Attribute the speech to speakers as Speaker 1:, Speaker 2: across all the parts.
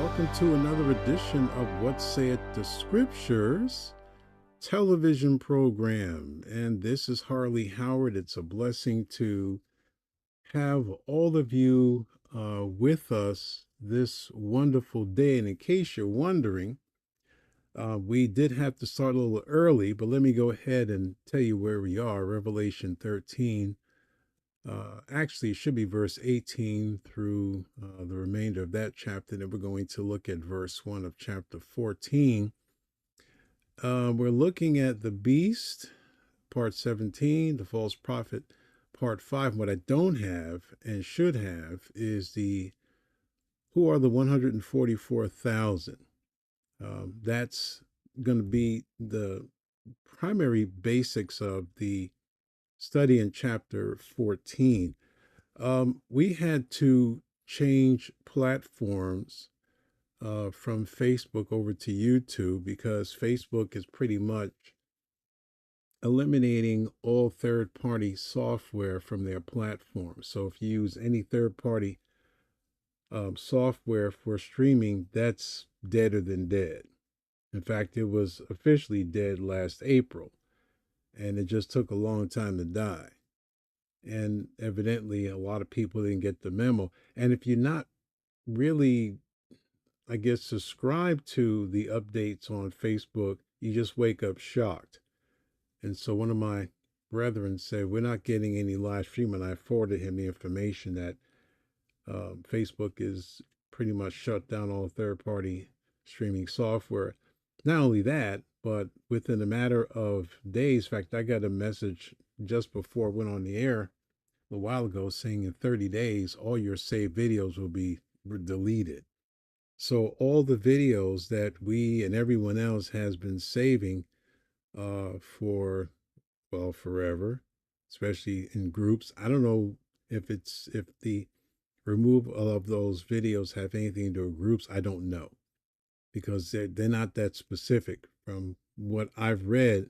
Speaker 1: Welcome to another edition of What Saith the Scriptures television program. And this is Harley Howard. It's a blessing to have all of you with us this wonderful day. And in case you're wondering, we did have to start a little early, but let me go ahead and tell you where we are. Revelation 13. Actually, it should be verse 18 through the remainder of that chapter. Then we're going to look at verse 1 of chapter 14. We're looking at the beast, part 17, the false prophet, part 5. What I don't have and should have is who are the 144,000. That's going to be the primary basics of the study in chapter 14. We had to change platforms from Facebook over to YouTube because Facebook is pretty much eliminating all third-party software from their platform. So if you use any third-party software for streaming, that's deader than dead. In fact, it was officially dead last April, and it just took a long time to die. And evidently, a lot of people didn't get the memo. And if you're not really, I guess, subscribed to the updates on Facebook, you just wake up shocked. And so one of my brethren said, we're not getting any live stream. And I forwarded him the information that Facebook is pretty much shut down all third-party streaming software. Not only that, but within a matter of days, in fact, I got a message just before I went on the air a while ago saying in 30 days, all your saved videos will be deleted. So all the videos that we and everyone else has been saving for, well, forever, especially in groups. I don't know if the removal of those videos have anything to do with groups. I don't know, because they're not that specific. From what I've read,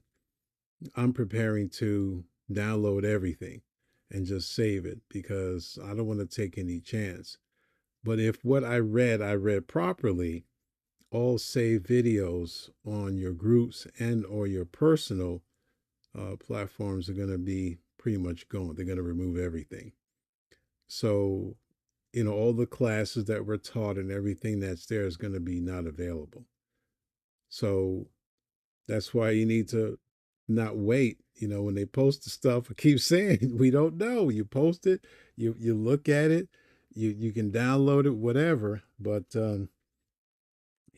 Speaker 1: I'm preparing to download everything and just save it because I don't want to take any chance. But if what I read properly, all saved videos on your groups and or your personal platforms are going to be pretty much gone. They're going to remove everything. So, all the classes that were taught and everything that's there is going to be not available. So that's why you need to not wait. When they post the stuff, I keep saying, we don't know. You post it, you look at it, you can download it, whatever. But, as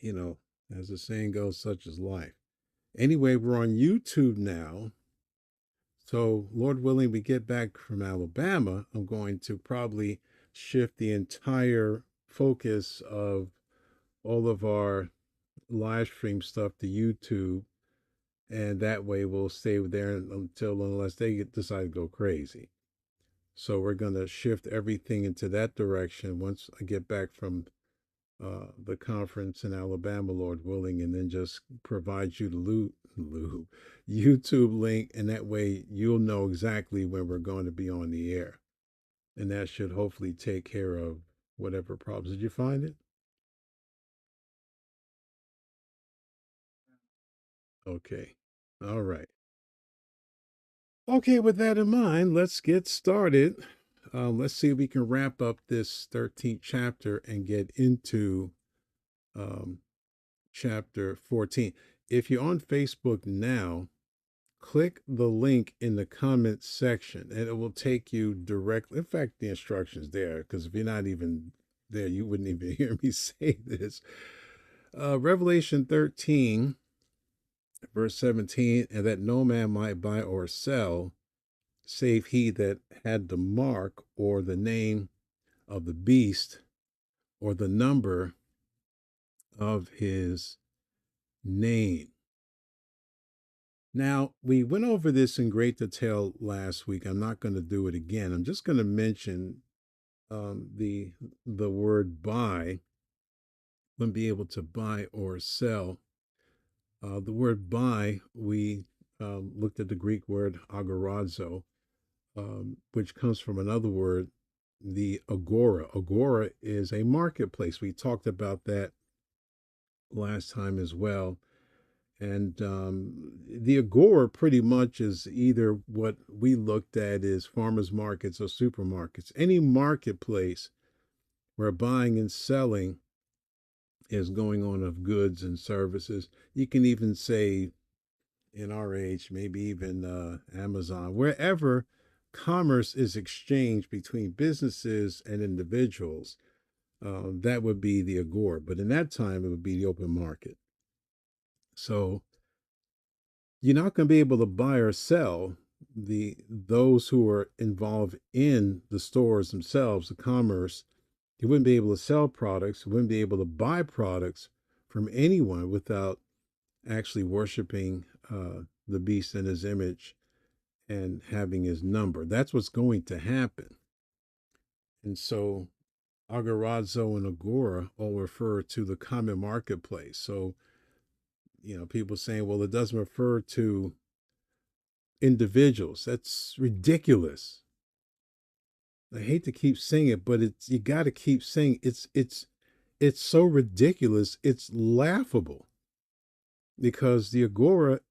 Speaker 1: the saying goes, such is life. Anyway, we're on YouTube now. So, Lord willing, we get back from Alabama, I'm going to probably shift the entire focus of all of our live stream stuff to YouTube. And that way we'll stay there unless they decide to go crazy. So we're going to shift everything into that direction once I get back from the conference in Alabama, Lord willing, and then just provide you the YouTube link, and that way you'll know exactly when we're going to be on the air. And that should hopefully take care of whatever problems. Did you find it? Okay. All right. Okay, with that in mind, let's get started. Let's see if we can wrap up this 13th chapter and get into um, chapter 14. If you're on Facebook now, click the link in the comments section and it will take you directly. In fact, the instructions there, because if you're not even there, you wouldn't even hear me say this. Revelation 13, verse 17, and that no man might buy or sell save he that had the mark or the name of the beast or the number of his name. Now, we went over this in great detail last week. I'm not going to do it again. I'm just going to mention the word buy. Wouldn't be able to buy or sell. The word buy, we looked at the Greek word agorazo, which comes from another word, the agora. Agora is a marketplace. We talked about that last time as well. And the agora pretty much is either what we looked at as farmers markets or supermarkets, any marketplace where buying and selling is going on of goods and services. You can even say in our age, maybe even Amazon, wherever commerce is exchanged between businesses and individuals, that would be the agora. But in that time, it would be the open market. So you're not going to be able to buy or sell those who are involved in the stores themselves, the commerce. You wouldn't be able to sell products. You wouldn't be able to buy products from anyone without actually worshiping the beast in his image and having his number. That's what's going to happen. And so agorazo and agora all refer to the common marketplace. So, people saying, well, it doesn't refer to individuals. That's ridiculous. I hate to keep saying it, but you got to keep saying it's so ridiculous. It's laughable because the agora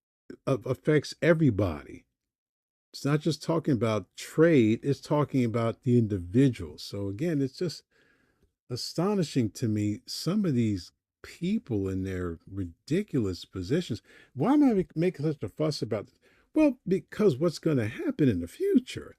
Speaker 1: affects everybody. It's not just talking about trade, it's talking about the individual. So again, it's just astonishing to me, some of these people in their ridiculous positions. Why am I making such a fuss about this? Well, because what's going to happen in the future?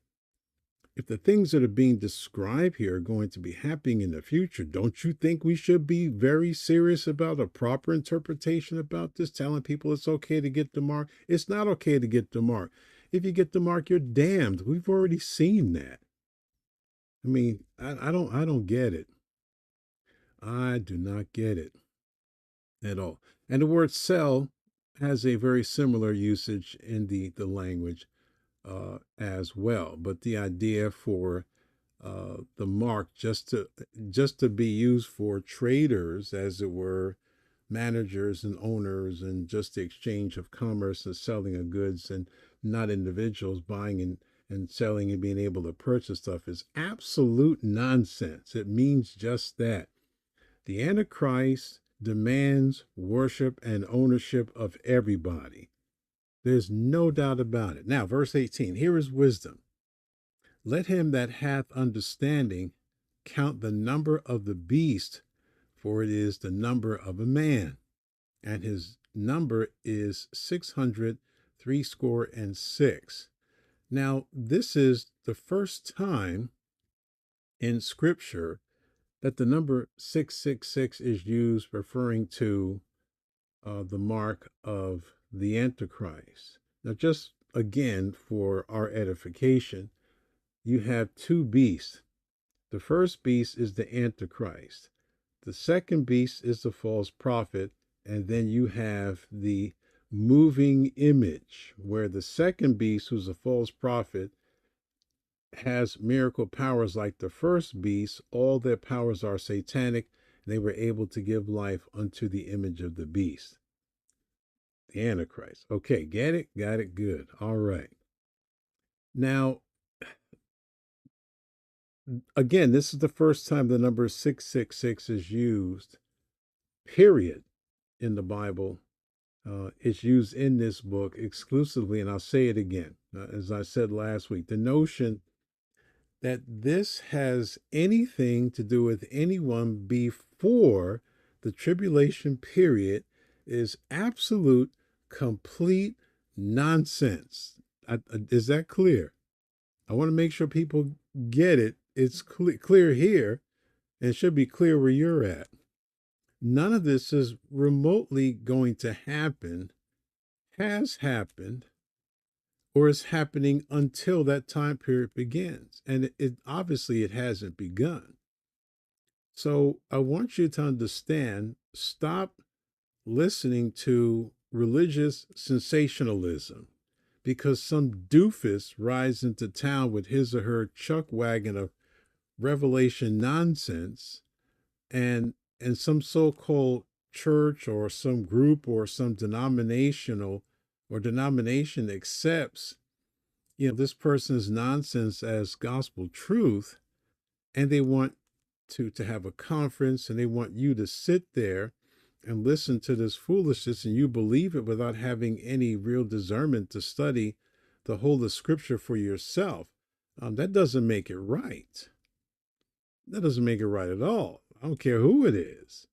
Speaker 1: If the things that are being described here are going to be happening in the future, don't you think we should be very serious about a proper interpretation about this, telling people it's okay to get the mark? It's not okay to get the mark. If you get the mark, you're damned. We've already seen that. I mean, I don't get it. I do not get it at all. And the word sell has a very similar usage in the language as well. But the idea for the mark just to be used for traders, as it were, managers and owners, and just the exchange of commerce and selling of goods, and not individuals buying and selling and being able to purchase stuff, is absolute nonsense. It means just that. The Antichrist demands worship and ownership of everybody. There's no doubt about it. Now, verse 18, here is wisdom. Let him that hath understanding count the number of the beast, for it is the number of a man, and his number is 666. Now, this is the first time in Scripture that the number 666 is used referring to the mark of the Antichrist. Now, just again, for our edification, you have two beasts. The first beast is the Antichrist. The second beast is the false prophet. And then you have the moving image, where the second beast, who's a false prophet, has miracle powers like the first beast. All their powers are satanic. They were able to give life unto the image of the beast, the Antichrist. Okay, get it? Got it? Good. All right. Now, again, this is the first time the number 666 is used, period, in the Bible. It's used in this book exclusively, and I'll say it again, as I said last week. The notion that this has anything to do with anyone before the tribulation period is absolute, complete nonsense. Is that clear? I want to make sure people get it. It's clear here, and it should be clear where you're at. None of this is remotely going to happen, has happened, or is happening until that time period begins. And it obviously it hasn't begun. So I want you to understand, stop listening to religious sensationalism because some doofus rides into town with his or her chuck wagon of revelation nonsense, and some so-called church or some group or some denomination accepts this person's nonsense as gospel truth, and they want to have a conference, and they want you to sit there and listen to this foolishness and you believe it without having any real discernment to study the whole of Scripture for yourself, that doesn't make it right. That doesn't make it right at all. I don't care who it is.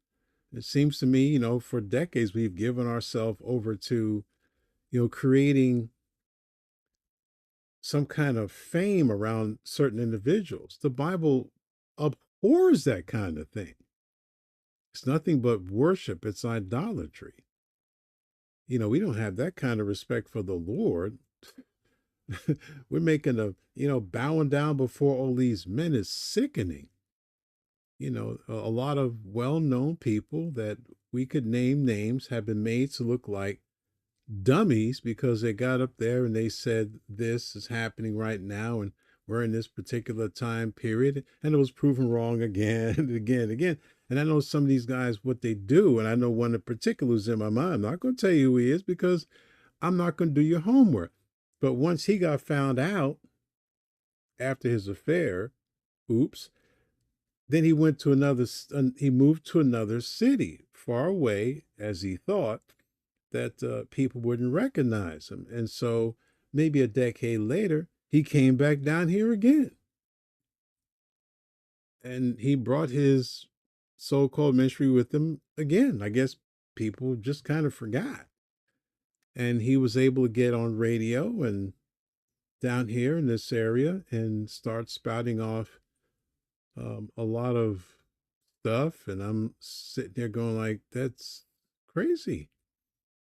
Speaker 1: It seems to me, for decades we've given ourselves over to, creating some kind of fame around certain individuals. The Bible abhors that kind of thing. It's nothing but worship, it's idolatry. We don't have that kind of respect for the Lord. We're making bowing down before all these men is sickening. A lot of well-known people that we could name names have been made to look like dummies because they got up there and they said this is happening right now and we're in this particular time period, and it was proven wrong again and again and again. And I know some of these guys what they do, and I know one in particular who's in my mind. I'm not going to tell you who he is because I'm not going to do your homework. But once he got found out after his affair, oops, then he went to he moved to another city far away, as he thought that people wouldn't recognize him. And so maybe a decade later, he came back down here again. And he brought his so-called ministry with him again. I guess people just kind of forgot. And he was able to get on radio and down here in this area and start spouting off a lot of stuff. And I'm sitting there going like, that's crazy.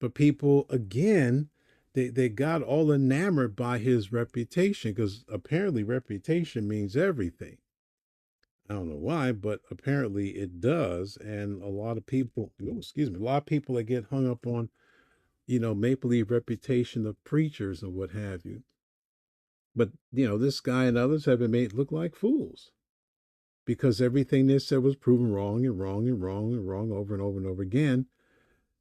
Speaker 1: But people, again, they got all enamored by his reputation because apparently reputation means everything. I don't know why, but apparently it does. And a lot of people, a lot of people that get hung up on, maple leaf reputation of preachers and what have you. But, this guy and others have been made look like fools because everything they said was proven wrong and wrong and wrong and wrong over and over and over again.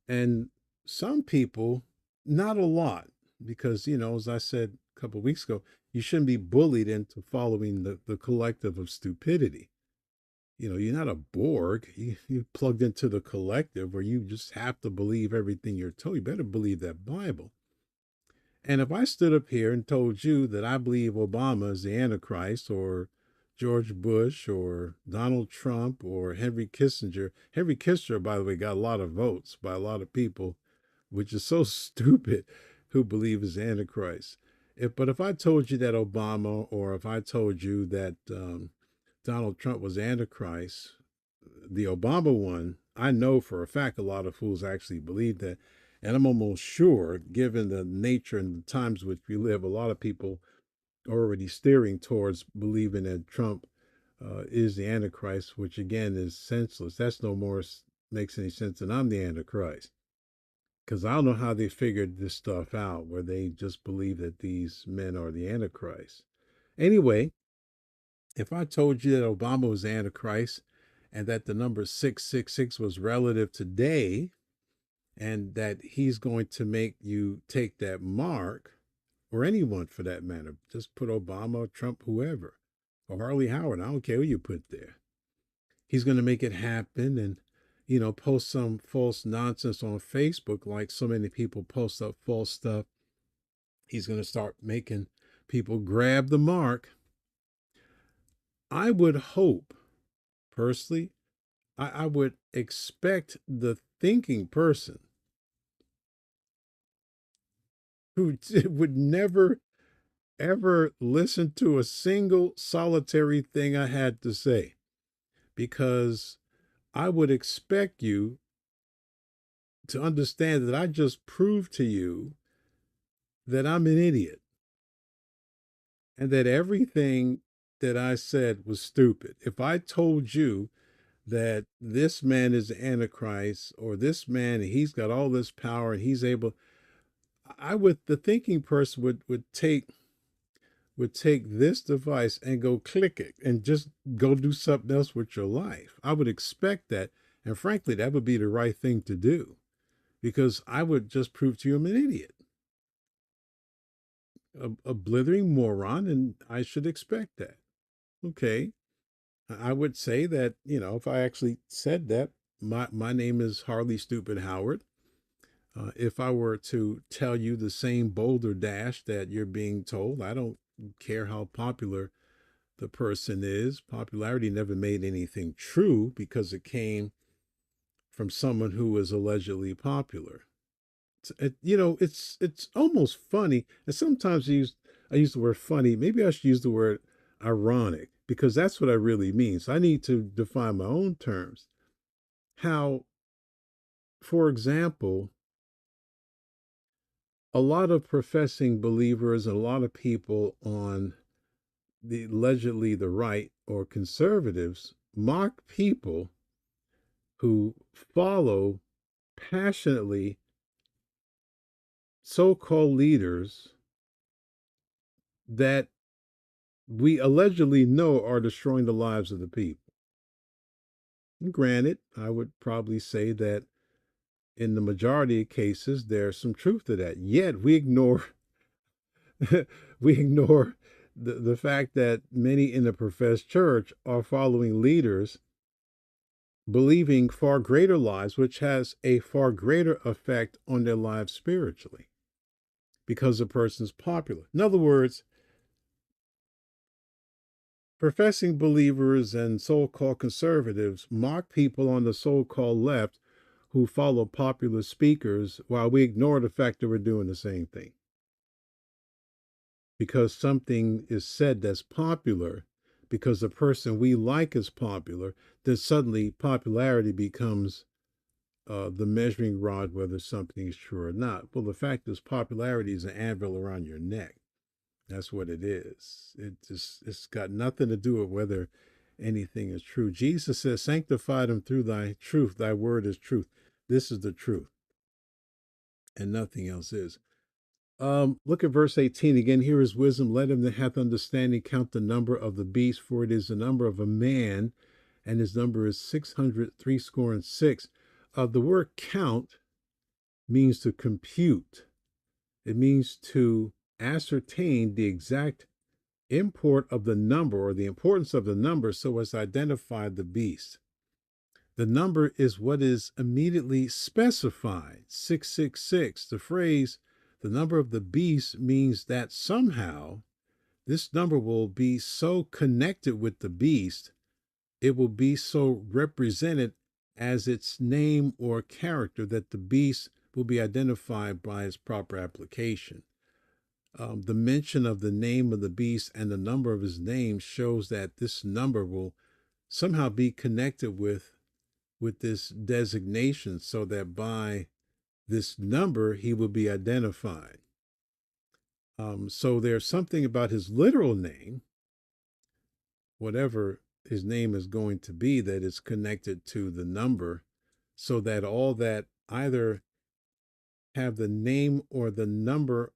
Speaker 1: And some people, not a lot, because, as I said a couple of weeks ago, you shouldn't be bullied into following the collective of stupidity. You're not a Borg. You plugged into the collective where you just have to believe everything you're told. You better believe that Bible. And if I stood up here and told you that I believe Obama is the Antichrist or George Bush or Donald Trump or Henry Kissinger, by the way, got a lot of votes by a lot of people, which is so stupid, who believe is Antichrist. But if I told you that Obama, or if I told you that Donald Trump was Antichrist, the Obama one, I know for a fact a lot of fools actually believe that. And I'm almost sure, given the nature and the times which we live, a lot of people are already steering towards believing that Trump is the Antichrist, which again is senseless. That's no more makes any sense than I'm the Antichrist. Because I don't know how they figured this stuff out, where they just believe that these men are the Antichrist. Anyway, if I told you that Obama was Antichrist and that the number 666 was relative today, and that he's going to make you take that mark, or anyone for that matter, just put Obama, Trump, whoever, or Harley Howard, I don't care who you put there. He's going to make it happen and, post some false nonsense on Facebook like so many people post up false stuff. He's going to start making people grab the mark. I would hope, personally, I would expect the thinking person who would never, ever listen to a single solitary thing I had to say, because I would expect you to understand that I just proved to you that I'm an idiot and that everything that I said was stupid. If I told you that this man is the Antichrist, or this man, he's got all this power and he's able, the thinking person would take this device and go click it and just go do something else with your life. I would expect that. And frankly, that would be the right thing to do, because I would just prove to you I'm an idiot, a blithering moron, and I should expect that. Okay. I would say that, if I actually said that, my name is Harley Stupid Howard. If I were to tell you the same boulder dash that you're being told, I don't care how popular the person is. Popularity never made anything true because it came from someone who was allegedly popular. It's almost funny, and sometimes I use the word funny. Maybe I should use the word ironic because that's what I really mean. So I need to define my own terms. How, for example, a lot of professing believers and a lot of people on the allegedly the right or conservatives mock people who follow passionately so-called leaders that we allegedly know are destroying the lives of the people. And granted, I would probably say that in the majority of cases, there's some truth to that. Yet we ignore we ignore the fact that many in the professed church are following leaders believing far greater lies, which has a far greater effect on their lives spiritually because the person's popular. In other words, professing believers and so-called conservatives mock people on the so-called left who follow popular speakers while we ignore the fact that we're doing the same thing. Because something is said that's popular, because the person we like is popular, then suddenly popularity becomes the measuring rod whether something is true or not. Well, the fact is popularity is an anvil around your neck. That's what it is. It's got nothing to do with whether anything is true. Jesus says, sanctify them through thy truth. Thy word is truth. This is the truth, and nothing else is. Look at verse 18 again. Here is wisdom. Let him that hath understanding count the number of the beast, for it is the number of a man, and his number is 666. The word count means to compute. It means to ascertain the exact import of the number or the importance of the number so as to identify the beast. The number is what is immediately specified, 666. The phrase, the number of the beast, means that somehow this number will be so connected with the beast, it will be so represented as its name or character that the beast will be identified by its proper application. The mention of the name of the beast and the number of his name shows that this number will somehow be connected with this designation so that by this number he will be identified. So there's something about his literal name, whatever his name is going to be, that is connected to the number so that all that either have the name or the number,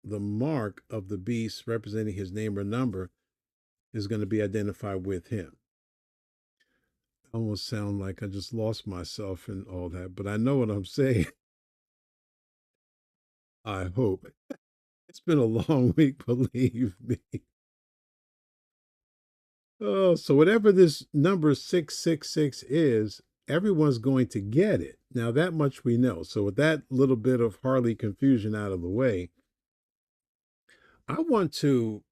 Speaker 1: the mark of the beast representing his name or number, is going to be identified with him. I almost sound like I just lost myself in all that, but I know what I'm saying. I hope. It's been a long week, believe me. Oh, so whatever this number 666 is, everyone's going to get it. Now, that much we know. So with that little bit of Harley confusion out of the way, I want to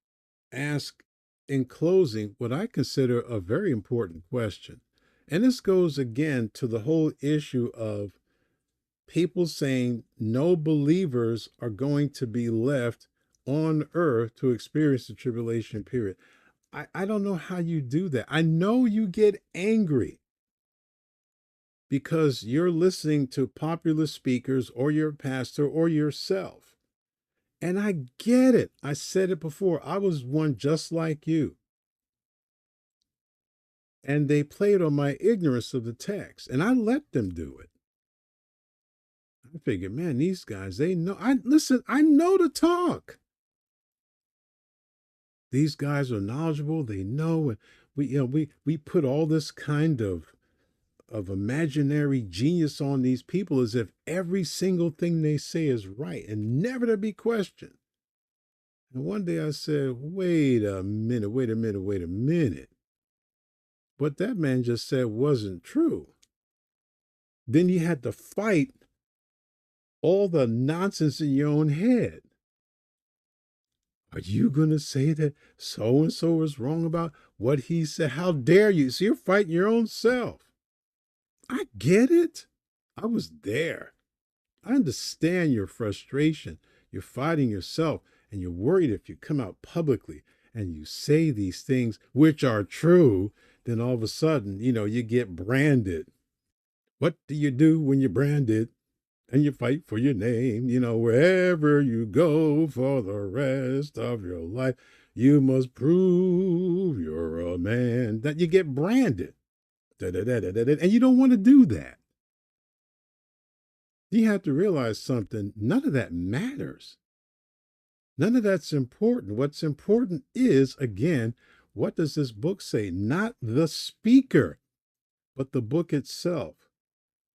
Speaker 1: ask in closing what I consider a very important question. And this goes again to the whole issue of people saying no believers are going to be left on earth to experience the tribulation period. I don't know how you do that. I know you get angry because you're listening to popular speakers or your pastor or yourself. And I get it. I said it before. I was one just like you. And they played on my ignorance of the text, and I let them do it. I figured, man, these guys, they know. I know the talk. These guys are knowledgeable. They know, and we put all this kind of imaginary genius on these people as if every single thing they say is right and never to be questioned. And one day I said, wait a minute. What that man just said wasn't true. Then you had to fight all the nonsense in your own head. Are you going to say that so and so is wrong about what he said? How dare you? So you're fighting your own self. I get it. I was there. I understand your frustration. You're fighting yourself, and you're worried if you come out publicly and you say these things, which are true, then all of a sudden, you get branded. What do you do when you're branded? And you fight for your name, wherever you go for the rest of your life. You must prove you're a man. That you get branded. And you don't want to do that. You have to realize something. None of that matters. None of that's important. What's important is, again, what does this book say? Not the speaker, but the book itself.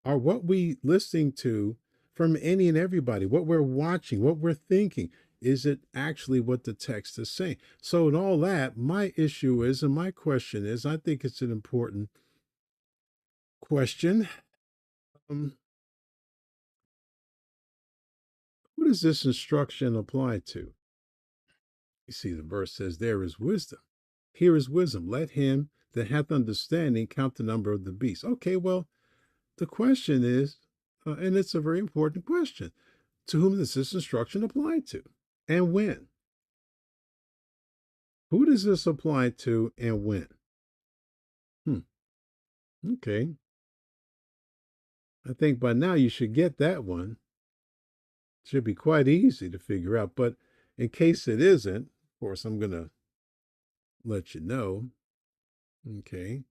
Speaker 1: Are what we listening to from any and everybody, what we're watching, what we're thinking, is it actually what the text is saying? So in all that, my issue is, and my question is, I think it's an important question. Who does this instruction apply to? You see, the verse says, there is wisdom. Here is wisdom. Let him that hath understanding count the number of the beast. Okay, well, the question is, and it's a very important question, to whom does this instruction apply to and when? Who does this apply to and when? Okay. I think by now you should get that one. It should be quite easy to figure out. But in case it isn't, of course, I'm going to let you know. Okay.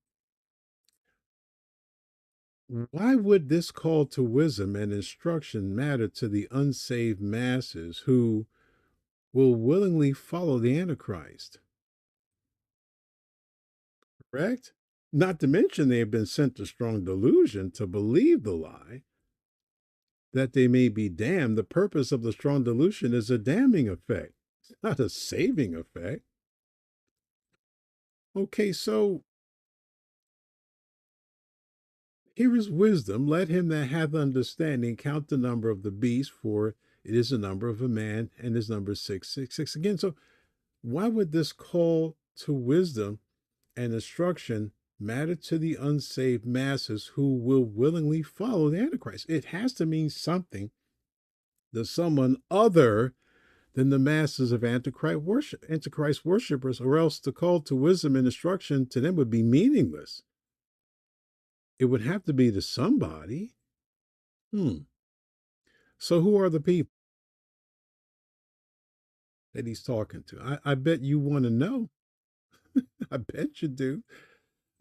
Speaker 1: Why would this call to wisdom and instruction matter to the unsaved masses who will willingly follow the Antichrist? Correct? Not to mention they have been sent to strong delusion to believe the lie that they may be damned. The purpose of the strong delusion is a damning effect, it's not a saving effect. Okay, so here is wisdom. Let him that hath understanding count the number of the beast, for it is the number of a man, and his number is 666. Again, so why would this call to wisdom and instruction matter to the unsaved masses who will willingly follow the Antichrist? It has to mean something to someone other than the masses of Antichrist worshipers, or else the call to wisdom and instruction to them would be meaningless. It would have to be to somebody. So who are the people that he's talking to? I bet you want to know. I bet you do.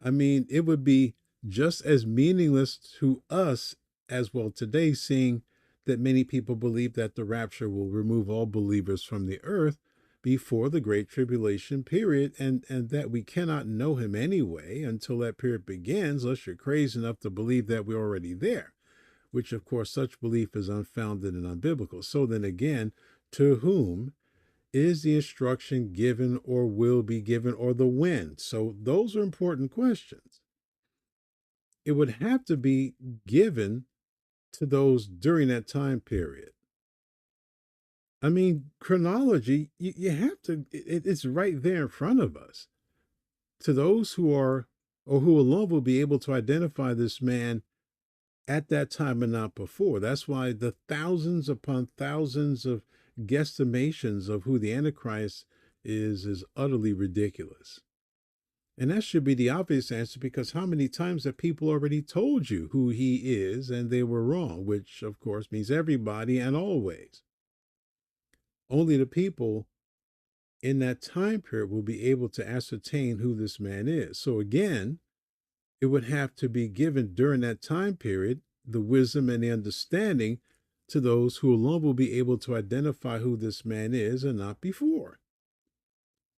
Speaker 1: I mean, it would be just as meaningless to us as well today, seeing that many people believe that the rapture will remove all believers from the earth before the Great Tribulation period, and that we cannot know him anyway until that period begins, unless you're crazy enough to believe that we're already there, which, of course, such belief is unfounded and unbiblical. So then again, to whom is the instruction given or will be given, or the when? So those are important questions. It would have to be given to those during that time period. I mean, chronology, you have to, it's right there in front of us. To those who are, or who alone will be able to identify this man at that time and not before. That's why the thousands upon thousands of guesstimations of who the Antichrist is utterly ridiculous. And that should be the obvious answer, because how many times have people already told you who he is and they were wrong, which of course means everybody and always. Only the people in that time period will be able to ascertain who this man is. So again, it would have to be given during that time period, the wisdom and the understanding to those who alone will be able to identify who this man is and not before.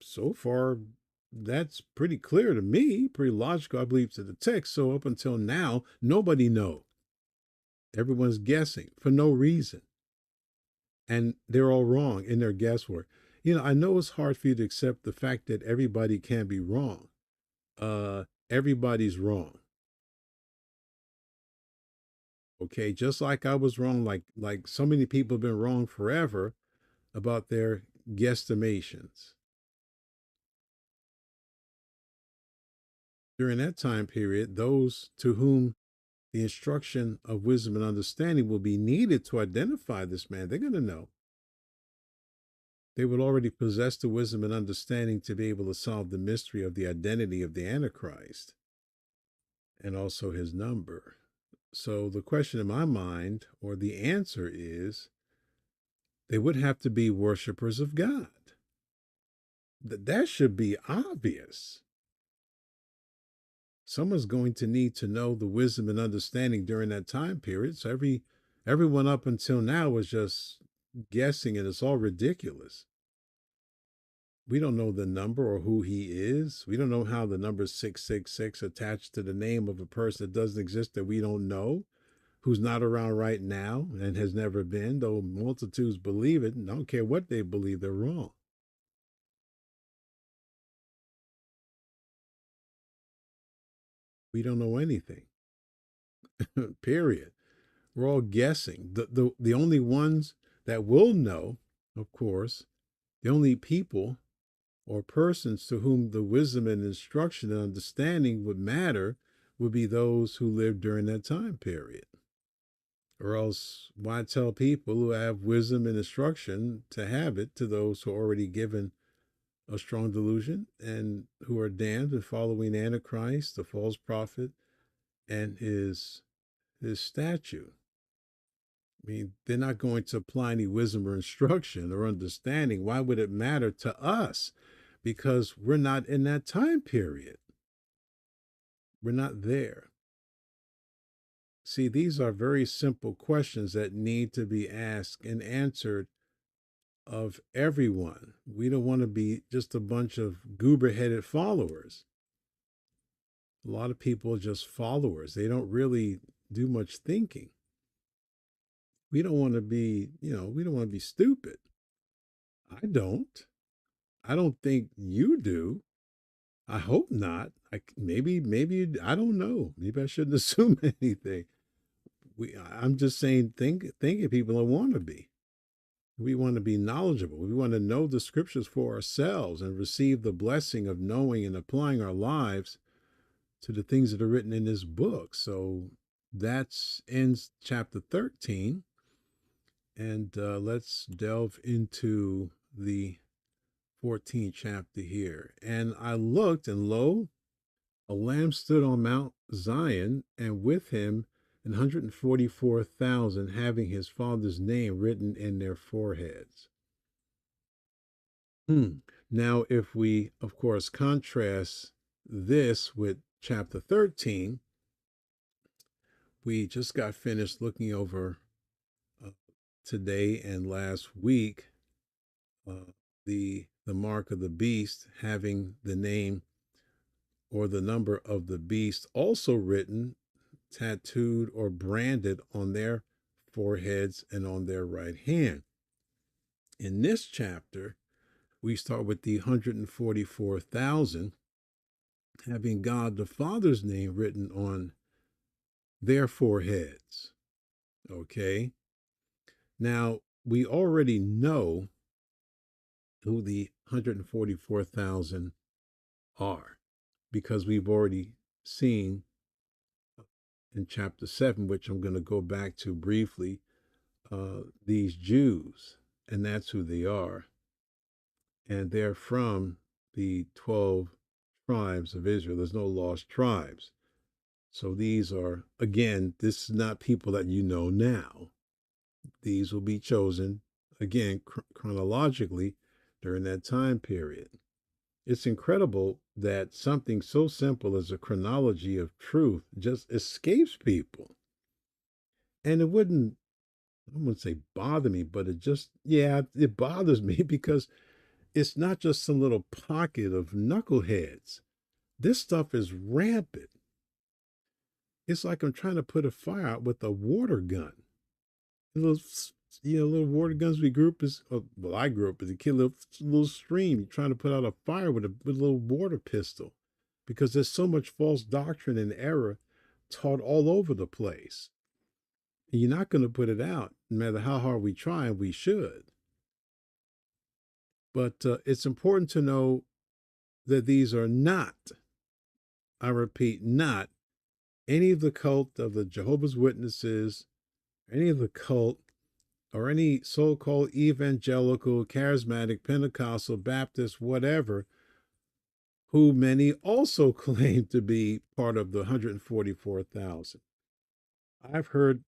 Speaker 1: So far, that's pretty clear to me, pretty logical, I believe, to the text. So up until now, nobody knows. Everyone's guessing for no reason. And they're all wrong in their guesswork. I know it's hard for you to accept the fact that everybody can be wrong. Everybody's wrong. Okay, just like I was wrong, like so many people have been wrong forever about their guesstimations. During that time period, those to whom the instruction of wisdom and understanding will be needed to identify this man, they're going to know. They would already possess the wisdom and understanding to be able to solve the mystery of the identity of the Antichrist and also his number. So the question in my mind, or the answer is, they would have to be worshipers of God. That should be obvious. Someone's going to need to know the wisdom and understanding during that time period. So everyone up until now was just guessing, and it's all ridiculous. We don't know the number or who he is. We don't know how the number 666 attached to the name of a person that doesn't exist, that we don't know, who's not around right now and has never been, though multitudes believe it. And I don't care what they believe, they're wrong. We don't know anything, period. We're all guessing. The only ones that will know, of course, the only people or persons to whom the wisdom and instruction and understanding would matter would be those who lived during that time period. Or else, why tell people who have wisdom and instruction to have it to those who are already given a strong delusion and who are damned and following Antichrist, the false prophet, and his statue? I mean, they're not going to apply any wisdom or instruction or understanding. Why would it matter to us? Because we're not in that time period. We're not there. See, these are very simple questions that need to be asked and answered of everyone. We don't want to be just a bunch of goober headed followers. A lot of people are just followers, they don't really do much thinking. We don't want to be, we don't want to be stupid. I don't. I don't think you do. I hope not. Maybe I don't know. Maybe I shouldn't assume anything. I'm just saying, thinking people don't want to be. We want to be knowledgeable. We want to know the scriptures for ourselves and receive the blessing of knowing and applying our lives to the things that are written in this book. So that's ends chapter 13. And let's delve into the 14th chapter here. And I looked, and lo, a lamb stood on Mount Zion, and with him 144,000, having his father's name written in their foreheads. Now, if we, of course, contrast this with chapter 13, we just got finished looking over today and last week the mark of the beast, having the name or the number of the beast also written, tattooed, or branded on their foreheads and on their right hand. In this chapter, we start with the 144,000 having God the Father's name written on their foreheads. Okay. Now, we already know who the 144,000 are because we've already seen in chapter 7, which I'm going to go back to briefly, these Jews, and that's who they are. And they're from the 12 tribes of Israel. There's no lost tribes. So these are, again, this is not people that you know now. These will be chosen, again, chronologically during that time period. It's incredible that something so simple as a chronology of truth just escapes people. And it wouldn't, I wouldn't say bother me, but it bothers me because it's not just some little pocket of knuckleheads. This stuff is rampant. It's like I'm trying to put a fire out with a water gun. Those, little water guns we grew up as, well, I grew up as a kid, little stream. You're trying to put out a fire with a little water pistol because there's so much false doctrine and error taught all over the place. And you're not going to put it out, no matter how hard we try, and we should. But it's important to know that these are not, I repeat, not any of the cult of the Jehovah's Witnesses, any of the cult, or any so called evangelical, charismatic, Pentecostal, Baptist, whatever, who many also claim to be part of the 144,000. I've heard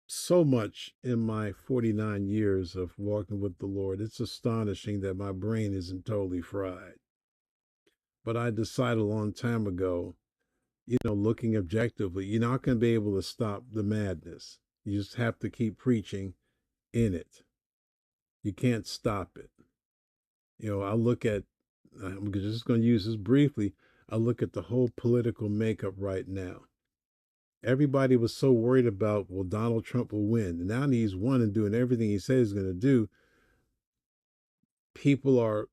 Speaker 1: so much in my 49 years of walking with the Lord. It's astonishing that my brain isn't totally fried. But I decided a long time ago, looking objectively, you're not going to be able to stop the madness. You just have to keep preaching in it. You can't stop it. I look at, I'm just going to use this briefly. I look at the whole political makeup right now. Everybody was so worried about, well, Donald Trump will win. And now he's won and doing everything he says he's going to do. People are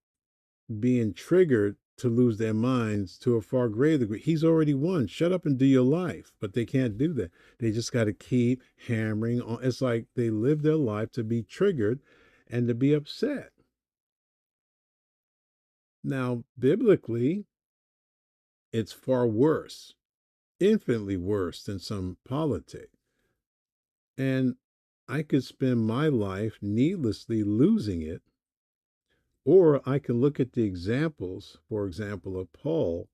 Speaker 1: being triggered to lose their minds to a far greater degree. He's already won. Shut up and do your life. But they can't do that. They just got to keep hammering on. It's like they live their life to be triggered and to be upset. Now, biblically, it's far worse, infinitely worse than some politics. And I could spend my life needlessly losing it, or I can look at the examples, for example, of Paul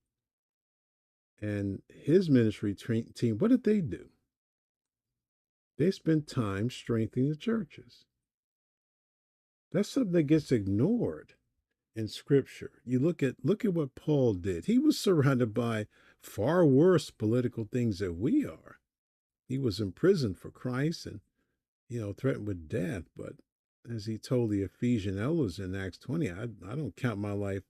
Speaker 1: and his ministry team. What did they do? They spent time strengthening the churches. That's something that gets ignored in Scripture. You look at what Paul did. He was surrounded by far worse political things than we are. He was imprisoned for Christ and, threatened with death. But as he told the Ephesian elders in Acts 20, I don't count my life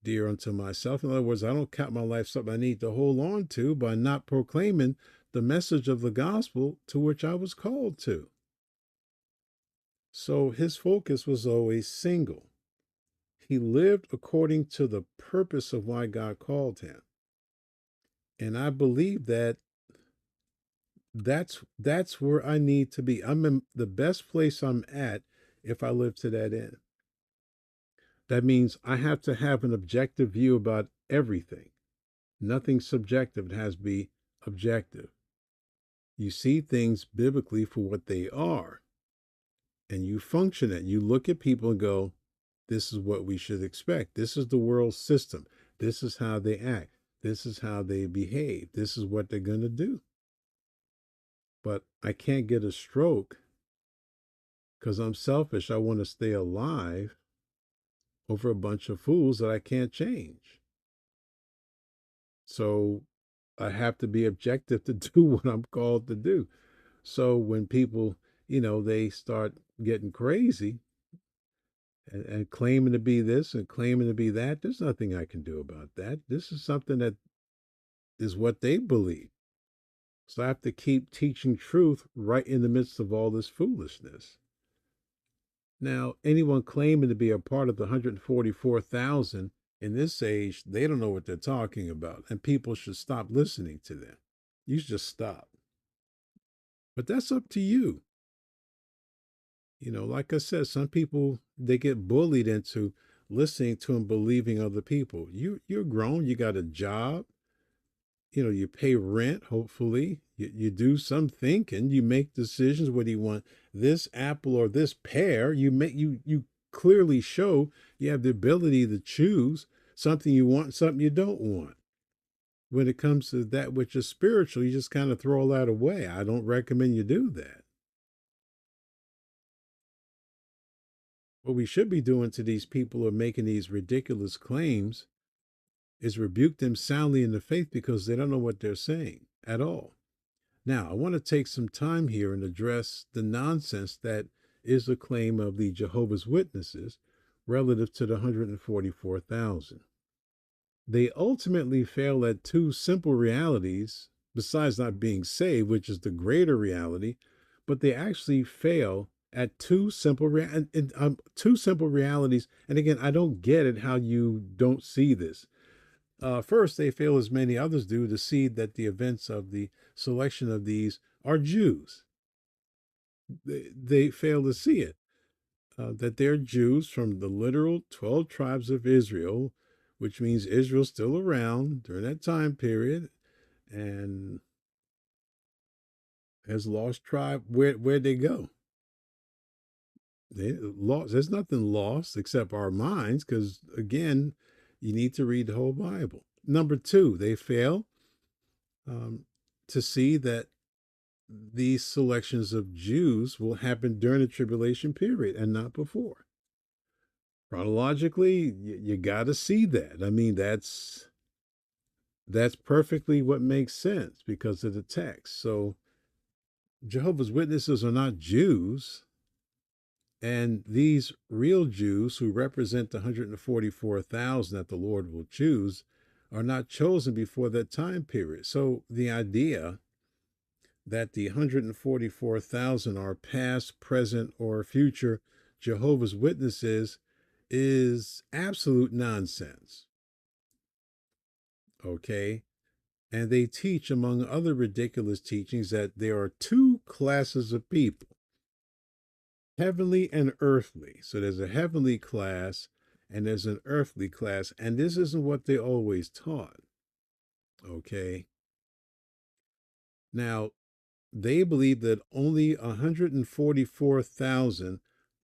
Speaker 1: dear unto myself. In other words, I don't count my life something I need to hold on to by not proclaiming the message of the gospel to which I was called to. So his focus was always single. He lived according to the purpose of why God called him. And I believe that's where I need to be. I'm in the best place I'm at if I live to that end. That means I have to have an objective view about everything. Nothing subjective. It has to be objective. You see things biblically for what they are, and you function it. You look at people and go, this is what we should expect. This is the world system. This is how they act. This is how they behave. This is what they're going to do. But I can't get a stroke because I'm selfish. I want to stay alive over a bunch of fools that I can't change. So I have to be objective to do what I'm called to do. So when people, they start getting crazy and claiming to be this and claiming to be that, there's nothing I can do about that. This is something that is what they believe. So I have to keep teaching truth right in the midst of all this foolishness. Now, anyone claiming to be a part of the 144,000 in this age, they don't know what they're talking about, and people should stop listening to them. You should just stop. But that's up to you. Like I said, some people, they get bullied into listening to and believing other people. You're grown, you got a job, you pay rent, hopefully. You do some thinking, you make decisions whether you want this apple or this pear. You clearly show you have the ability to choose something you want, something you don't want. When it comes to that which is spiritual, you just kind of throw all that away. I don't recommend you do that. What we should be doing to these people who are making these ridiculous claims is rebuke them soundly in the faith because they don't know what they're saying at all. Now, I want to take some time here and address the nonsense that is the claim of the Jehovah's Witnesses relative to the 144,000. They ultimately fail at two simple realities, besides not being saved, which is the greater reality, but they actually fail at two simple realities. And again, I don't get it how you don't see this. First, they fail, as many others do, to see that the events of the selection of these are Jews. They fail to see it. That they're Jews from the literal 12 tribes of Israel, which means Israel's still around during that time period. And as lost tribe, where'd they go? They lost. There's nothing lost except our minds, because again, you need to read the whole Bible. Number two, they fail um, to see that these selections of Jews will happen during the tribulation period and not before. Chronologically, you got to see that. I mean, that's perfectly what makes sense because of the text. So Jehovah's Witnesses are not Jews, and these real Jews who represent the 144,000 that the Lord will choose are not chosen before that time period. So the idea that the 144,000 are past, present, or future Jehovah's Witnesses is absolute nonsense. Okay? And they teach, among other ridiculous teachings, that there are two classes of people, heavenly and earthly. So there's a heavenly class and there's an earthly class. And this isn't what they always taught. Okay? Now, they believe that only 144,000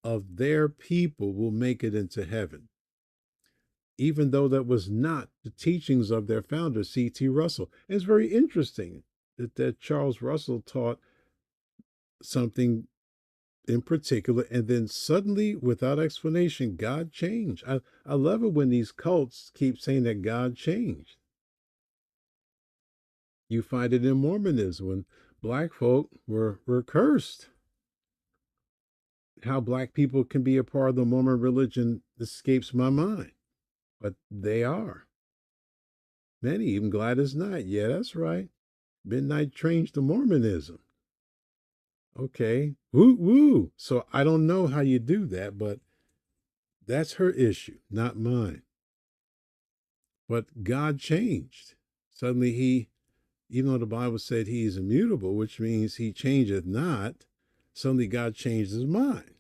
Speaker 1: of their people will make it into heaven, even though that was not the teachings of their founder, C.T. Russell. And it's very interesting that Charles Russell taught something in particular, and then suddenly, without explanation, God changed. I love it when these cults keep saying that God changed. You find it in Mormonism when black folk were cursed. How black people can be a part of the Mormon religion escapes my mind, but they are. Many, even Gladys Knight. Yeah, that's right. Midnight Train to Mormonism. Okay. Woo woo. So I don't know how you do that, but that's her issue, not mine. But God changed. Suddenly even though the Bible said he is immutable, which means he changeth not, suddenly God changed his mind.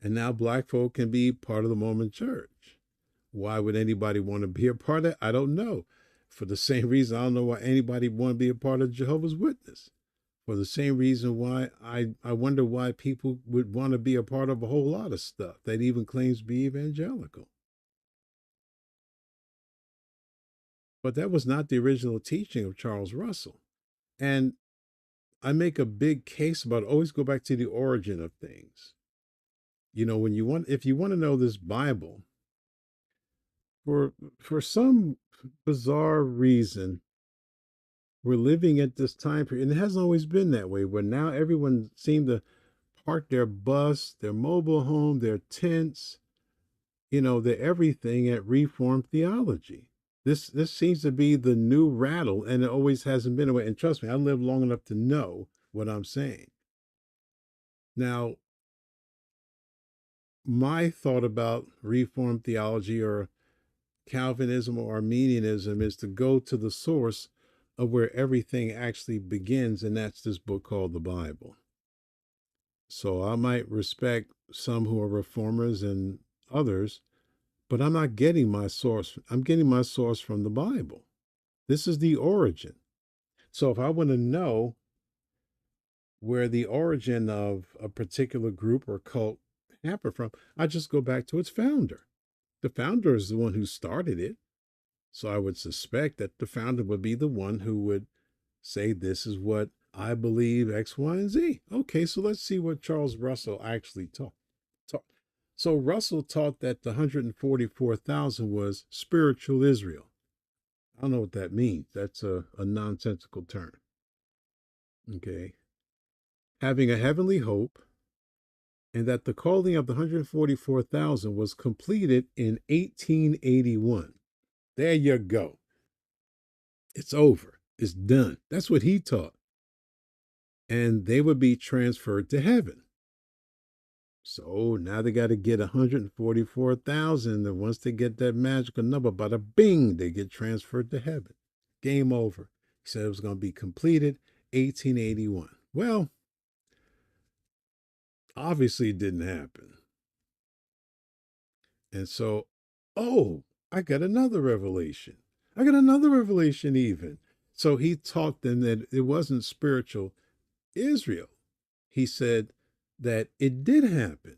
Speaker 1: And now black folk can be part of the Mormon church. Why would anybody want to be a part of it? I don't know. For the same reason, I don't know why anybody want to be a part of Jehovah's Witness. For the same reason why I wonder why people would want to be a part of a whole lot of stuff that even claims to be evangelical. But that was not the original teaching of Charles Russell. And I make a big case about always go back to the origin of things. If you want to know this Bible, for some bizarre reason, we're living at this time period, and it hasn't always been that way, where now everyone seemed to park their bus, their mobile home, their tents, their everything at Reformed theology. This seems to be the new rattle, and it always hasn't been away. And trust me, I lived long enough to know what I'm saying. Now, my thought about Reformed theology or Calvinism or Arminianism is to go to the source of where everything actually begins, and that's this book called the Bible. So I might respect some who are reformers and others, but I'm not getting my source. I'm getting my source from the Bible. This is the origin. So if I want to know where the origin of a particular group or cult happened from, I just go back to its founder. The founder is the one who started it. So I would suspect that the founder would be the one who would say, this is what I believe, X, Y, and Z. Okay, so let's see what Charles Russell actually taught. So Russell taught that the 144,000 was spiritual Israel. I don't know what that means. That's a nonsensical term. Okay. Having a heavenly hope, and that the calling of the 144,000 was completed in 1881. There you go. It's over. It's done. That's what he taught. And they would be transferred to heaven. So now they got to get 144,000. And once they get that magical number, bada bing, they get transferred to heaven. Game over. He said it was going to be completed 1881. Well, Obviously, it didn't happen. And so, oh, I got another revelation. I got another revelation, even. So he taught them that it wasn't spiritual Israel. He said that it did happen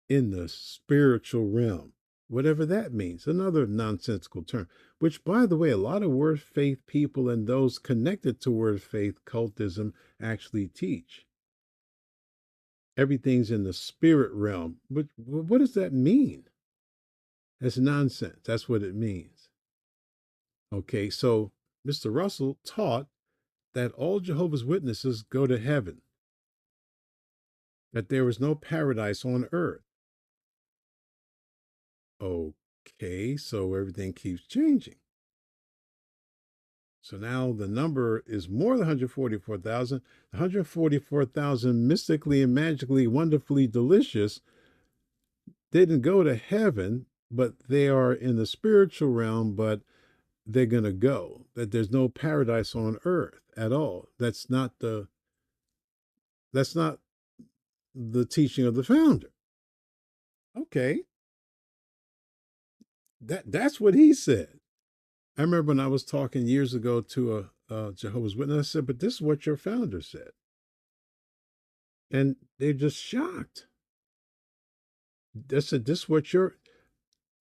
Speaker 1: in the spiritual realm, whatever that means. Another nonsensical term, which, by the way, a lot of word faith people and those connected to word faith cultism actually teach. Everything's in the spirit realm. But what does that mean? That's nonsense. That's what it means. Okay, so Mr. Russell taught that all Jehovah's Witnesses go to heaven, that there is no paradise on earth. Okay, so everything keeps changing. So now the number is more than 144,000. 144,000 mystically and magically, wonderfully delicious didn't go to heaven, but they are in the spiritual realm, but they're going to go. That there's no paradise on earth at all. That's not the teaching of the founder. Okay. That's what he said. I remember when I was talking years ago to a Jehovah's Witness, I said, but this is what your founder said. And they're just shocked. I said, this is what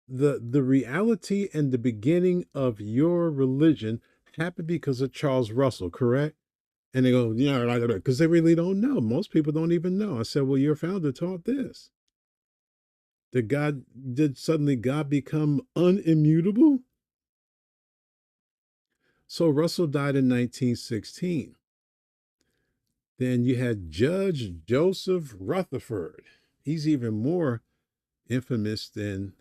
Speaker 1: the reality and the beginning of your religion happened because of Charles Russell, correct? And they go, yeah, because they really don't know. Most people don't even know. I said, well, your founder taught this. Did suddenly God become unimmutable? So Russell died in 1916. Then you had Judge Joseph Rutherford. He's even more infamous than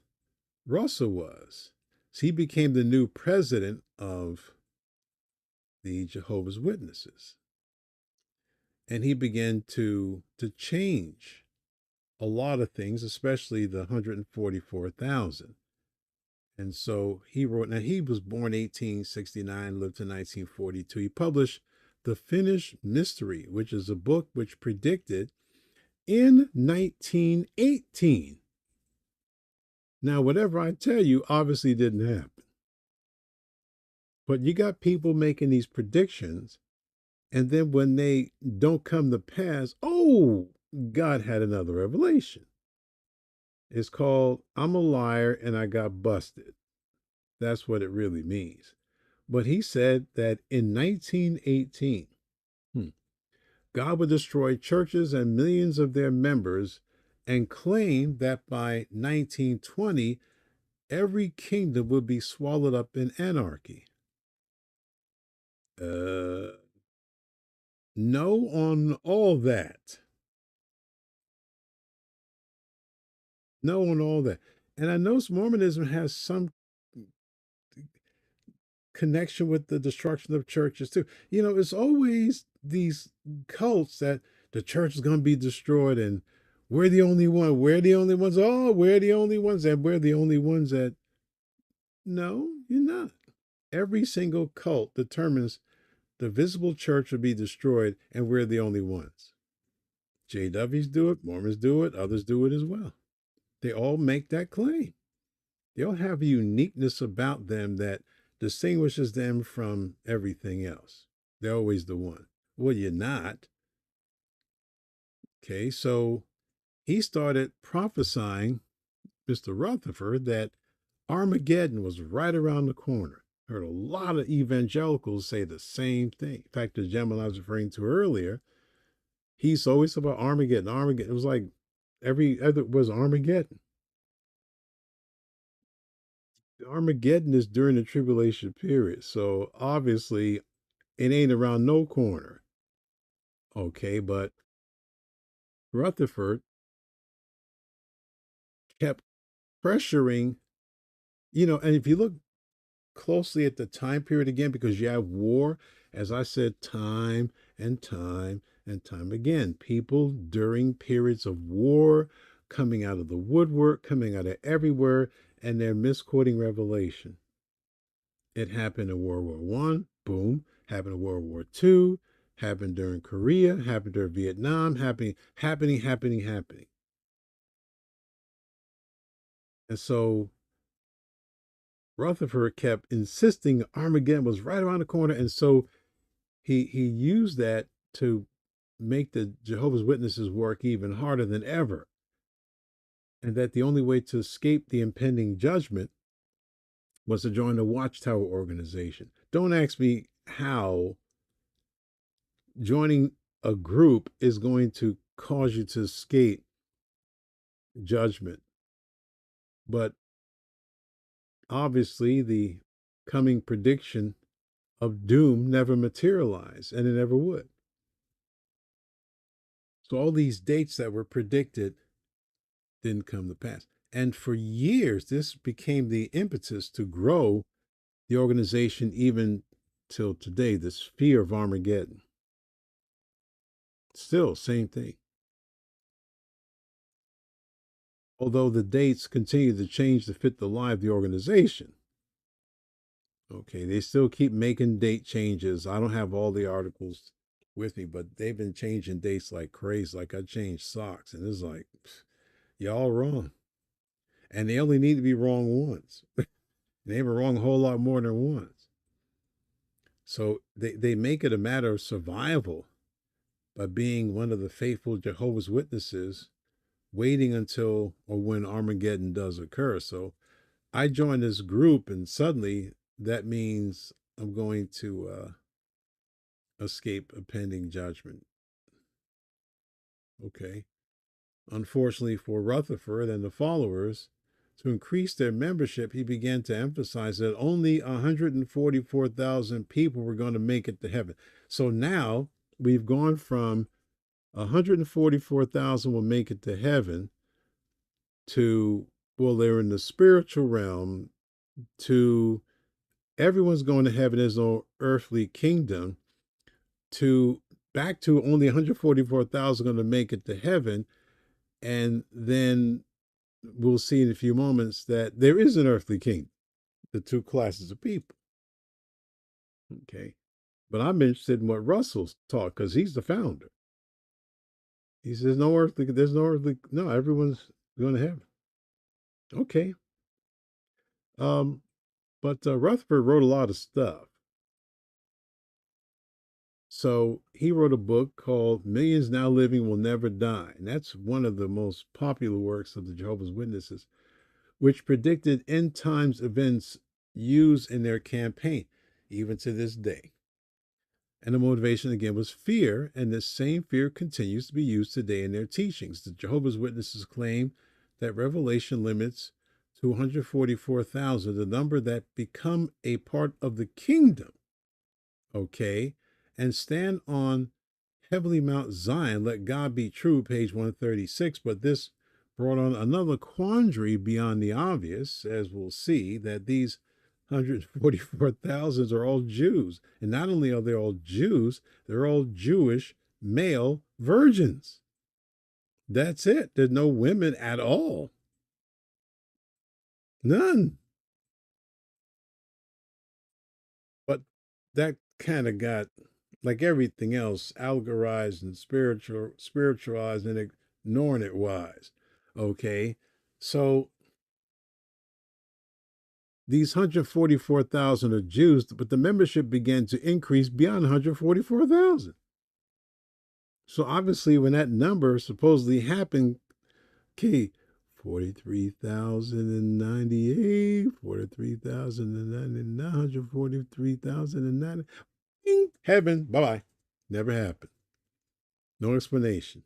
Speaker 1: Russell was. So he became the new president of the Jehovah's Witnesses. And he began to change a lot of things, especially the 144,000. And so he wrote, now he was born 1869, lived to 1942. He published The Finished Mystery, which is a book which predicted in 1918. Now, whatever I tell you obviously didn't happen. But you got people making these predictions, and then when they don't come to pass, oh, God had another revelation. It's called I'm a liar and I got busted. That's what it really means. But he said that in 1918, God would destroy churches and millions of their members and claimed that by 1920, every kingdom would be swallowed up in anarchy. No on all that. No on all that. And I know Mormonism has some connection with the destruction of churches too. It's always these cults that the church is going to be destroyed and we're the only one. We're the only ones. Oh, we're the only ones. And we're the only ones that. No, you're not. Every single cult determines the visible church will be destroyed and we're the only ones. JWs do it, Mormons do it, others do it as well. They all make that claim. They all have a uniqueness about them that distinguishes them from everything else. They're always the one. Well, you're not. Okay, so he started prophesying, Mr. Rutherford, that Armageddon was right around the corner. Heard a lot of evangelicals say the same thing. In fact, the gentleman I was referring to earlier, he's always about Armageddon. Armageddon. It was like every other was Armageddon. Armageddon is during the tribulation period. So obviously it ain't around no corner. Okay, but Rutherford kept pressuring, and if you look closely at the time period again, because you have war, as I said, time and time and time again, people during periods of war coming out of the woodwork, coming out of everywhere, and they're misquoting Revelation. It happened in World War I, boom, happened in World War II, happened during Korea, happened during Vietnam, happening. And so Rutherford kept insisting Armageddon was right around the corner. And so he used that to make the Jehovah's Witnesses work even harder than ever. And that the only way to escape the impending judgment was to join the Watchtower organization. Don't ask me how joining a group is going to cause you to escape judgment. But obviously, the coming prediction of doom never materialized, and it never would. So all these dates that were predicted didn't come to pass. And for years, this became the impetus to grow the organization even till today, this fear of Armageddon. Still, same thing. Although the dates continue to change to fit the lie of the organization. Okay, they still keep making date changes. I don't have all the articles with me, but they've been changing dates like crazy. Like I changed socks, and it's like, y'all wrong. And they only need to be wrong once. They were wrong a whole lot more than once. So they make it a matter of survival by being one of the faithful Jehovah's Witnesses, waiting until or when Armageddon does occur. So I joined this group, and suddenly that means I'm going to escape a pending judgment. Okay. Unfortunately for Rutherford and the followers, to increase their membership, he began to emphasize that only 144,000 people were going to make it to heaven. So now we've gone from 144,000 will make it to heaven to, well, they're in the spiritual realm, to everyone's going to heaven. There's no earthly kingdom, to back to only 144,000 going to make it to heaven. And then we'll see in a few moments that there is an earthly kingdom, the two classes of people. Okay. But I'm interested in what Russell's taught because he's the founder. He says, there's no earthly, no, everyone's going to heaven. Okay. Um, but Rutherford wrote a lot of stuff. So he wrote a book called Millions Now Living Will Never Die. And that's one of the most popular works of the Jehovah's Witnesses, which predicted end times events used in their campaign, even to this day. And the motivation again was fear, and this same fear continues to be used today in their teachings. The Jehovah's Witnesses claim that Revelation limits to 144,000, the number that become a part of the kingdom, okay, and stand on heavenly Mount Zion, let God be true, page 136. But this brought on another quandary beyond the obvious, as we'll see, that these 144,000 are all Jews. And not only are they all Jews, they're all Jewish male virgins. That's it. There's no women at all. None. But that kind of got, like everything else, algorized and spiritualized and ignoring it wise. Okay. So these 144,000 are Jews, but the membership began to increase beyond 144,000. So obviously, when that number supposedly happened, okay, 43,098, 43,099, 143,090. Heaven, bye bye. Never happened. No explanation.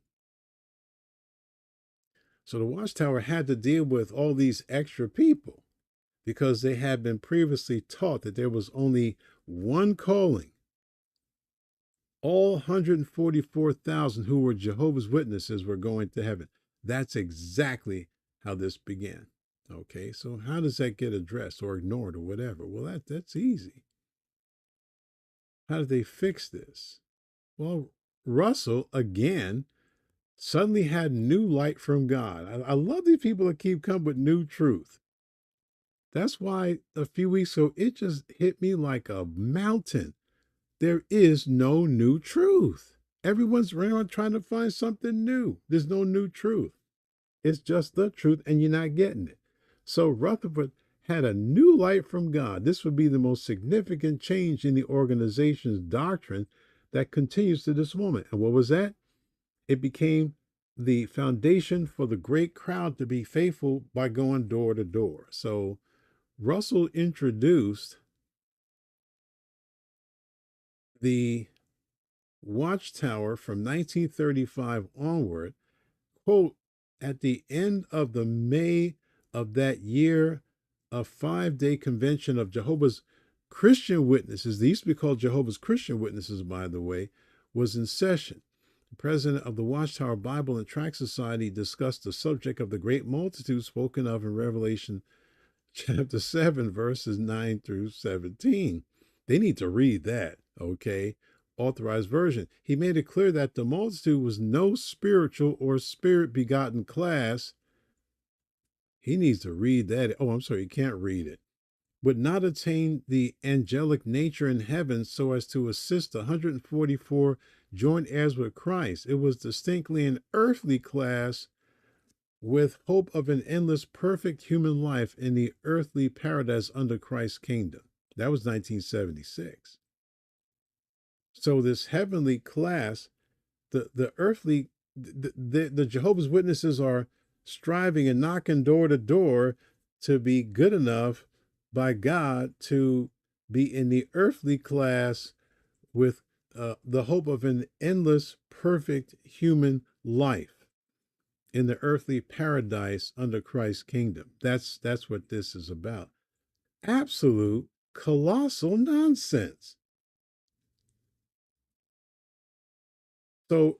Speaker 1: So the Watchtower had to deal with all these extra people because they had been previously taught that there was only one calling. All 144,000 who were Jehovah's Witnesses were going to heaven. That's exactly how this began. Okay, so how does that get addressed or ignored or whatever? Well, that's easy. How did they fix this? Well, Russell, again, suddenly had new light from God. I love these people that keep coming with new truth. That's why a few weeks ago, it just hit me like a mountain. There is no new truth. Everyone's running around trying to find something new. There's no new truth. It's just the truth, and you're not getting it. So Rutherford had a new light from God. This would be the most significant change in the organization's doctrine that continues to this moment. And what was that? It became the foundation for the great crowd to be faithful by going door to door. So Russell introduced the Watchtower from 1935 onward, quote, at the end of the May of that year, a 5-day convention of Jehovah's Christian Witnesses, they used to be called Jehovah's Christian Witnesses, by the way, was in session. The president of the Watchtower Bible and Tract Society discussed the subject of the great multitude spoken of in Revelation chapter 7, verses 9 through 17. They need to read that, okay? Authorized version. He made it clear that the multitude was no spiritual or spirit begotten class. He needs to read that. Oh, I'm sorry, he can't read it. Would not attain the angelic nature in heaven so as to assist the 144 joint heirs with Christ. It was distinctly an earthly class with hope of an endless perfect human life in the earthly paradise under Christ's kingdom. That was 1976. So this heavenly class, the earthly, the Jehovah's Witnesses are striving and knocking door to door to be good enough by God to be in the earthly class with the hope of an endless, perfect human life in the earthly paradise under Christ's kingdom. That's what this is about. Absolute colossal nonsense. So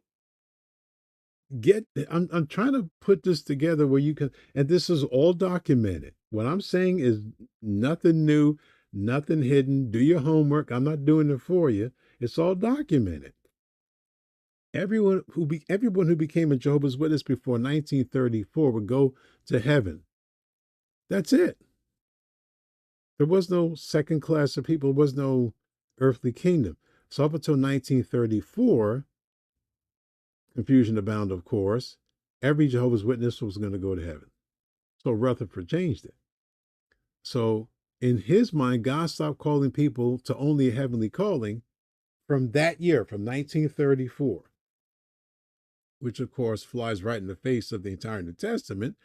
Speaker 1: I'm trying to put this together where you can, and this is all documented. What I'm saying is nothing new, nothing hidden. Do your homework. I'm not doing it for you. It's all documented. Everyone who became a Jehovah's Witness before 1934 would go to heaven. That's it. There was no second class of people. There was no earthly kingdom. So up until 1934, confusion abound, of course, every Jehovah's Witness was going to go to heaven. So Rutherford changed it. So in his mind, God stopped calling people to only a heavenly calling from that year, from 1934, which of course flies right in the face of the entire New Testament.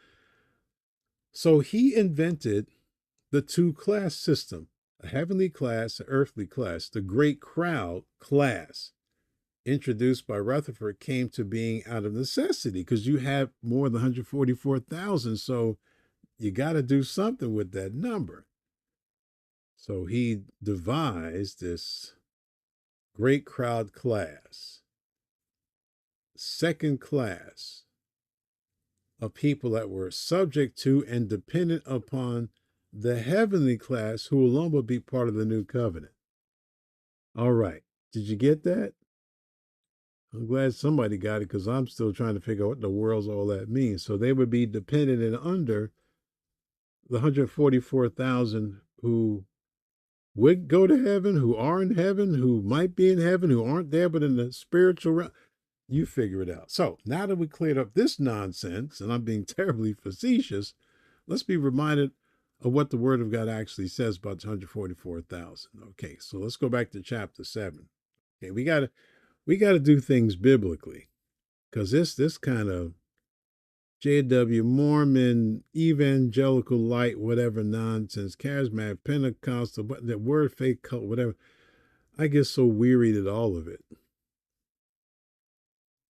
Speaker 1: So he invented the two-class system, a heavenly class, an earthly class. The great crowd class, introduced by Rutherford, came to being out of necessity because you have more than 144,000. So you got to do something with that number. So he devised this great crowd class, second class of people that were subject to and dependent upon the heavenly class who alone would be part of the new covenant. All right. Did you get that? I'm glad somebody got it because I'm still trying to figure out what the world's all that means. So they would be dependent and under the 144,000 who would go to heaven, who are in heaven, who might be in heaven, who aren't there, but in the spiritual realm. You figure it out. So now that we cleared up this nonsense, and I'm being terribly facetious, let's be reminded of what the Word of God actually says about the 144,000. Okay, so let's go back to chapter 7. Okay, we gotta do things biblically, because this kind of JW Mormon, evangelical light, whatever nonsense, charismatic, Pentecostal, but that word fake cult, whatever, I get so wearied at all of it.